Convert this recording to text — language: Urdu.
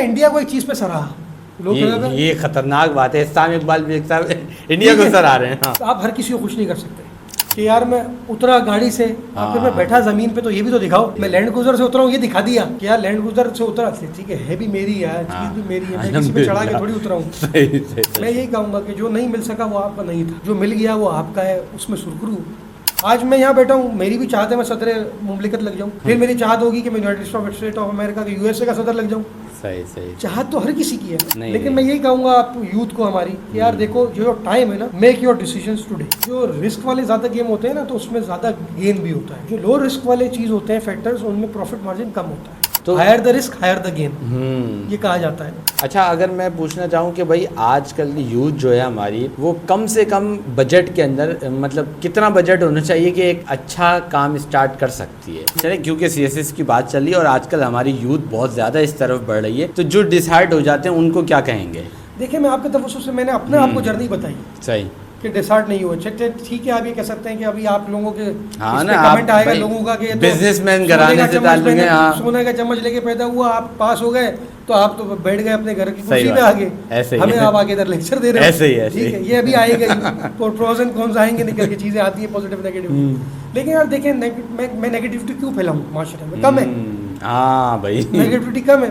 انڈیا کو ایک چیز پہ سراہا لوگ یہ خطرناک بات ہے. اسلام اقبال بھی انڈیا کو سر آ رہے ہیں. آپ ہر کسی کو خوش نہیں کر سکتے کہ یار میں اترا گاڑی سے اور پھر میں بیٹھا زمین پہ تو یہ بھی تو دکھاؤ. میں لینڈ کروزر سے اترا ہوں یہ دکھا دیا کہ یار لینڈ کروزر سے اترا, ٹھیک ہے بھی میری یار, چیز بھی میری ہے, میں کسی پہ چڑھا کے تھوڑی اترا ہوں. میں یہی کہوں گا کہ جو نہیں مل سکا وہ آپ کا نہیں تھا, جو مل گیا وہ آپ کا ہے, اس میں سرخرو. آج میں یہاں بیٹھا ہوں, میری بھی چاہت ہے میں صدر مملکت لگ جاؤں, پھر میری چاہت ہوگی کہ میں یونائٹڈ اسٹیٹ آف امریکہ کے USA کا صدر لگ جاؤں. صحیح. چاہت تو ہر کسی کی ہے, لیکن میں یہی کہوں گا آپ یوتھ کو ہماری کہ یار دیکھو جو ٹائم ہے نا, میک یور ڈیسیژنز ٹوڈے. جو رسک والے زیادہ گیم ہوتے ہیں نا تو اس میں زیادہ گین بھی ہوتا ہے. جو لو رسک والے چیز ہوتے ہیں فیکٹرز, ان میں پروفٹ مارجن کم ہوتا ہے. تو higher the risk higher the gain, یہ کہا جاتا ہے. اچھا, اگر میں پوچھنا چاہوں کہ بھائی آج کل کی یوتھ جو ہے ہماری, وہ کم سے کم بجٹ کے اندر, مطلب کتنا بجٹ ہونا چاہیے کہ ایک اچھا کام اسٹارٹ کر سکتی ہے؟ چلے کیونکہ CSS کی بات چل رہی ہے اور آج کل ہماری یوتھ بہت زیادہ اس طرف بڑھ رہی ہے, تو جو ڈیسائیڈ ہو جاتے ہیں ان کو کیا کہیں گے؟ دیکھیں میں آپ کے تفصیل سے میں نے اپنے آپ کو جرنی بتائی. صحیح کہ ڈیسائیڈ نہیں ہوا. ٹھیک ہے, آپ یہ کہہ سکتے ہیں کہ ابھی آپ لوگوں کے کمنٹ آئے گا لوگوں کا کہ بزنس مین گھرانے سے تعلق ہے, سونے کا چمچ لے کے پیدا ہوا, آپ پاس ہو گئے تو آپ تو بیٹھ گئے اپنے گھر کی کرسی پہ آگے, ہمیں آپ آگے ادھر لیکچر دے رہے ہیں. ٹھیک ہے, یہ ابھی آئے گا, پروز اینڈ کونز آئیں گے نکل کے, چیزیں آتی ہیں پازیٹیو نیگیٹو. لیکن یار دیکھیں میں نیگیٹیوٹی کیوں پھیلاؤں معاشرے میں؟ کم ہے. ہاں بھائی, نیگیٹیوٹی کم ہے.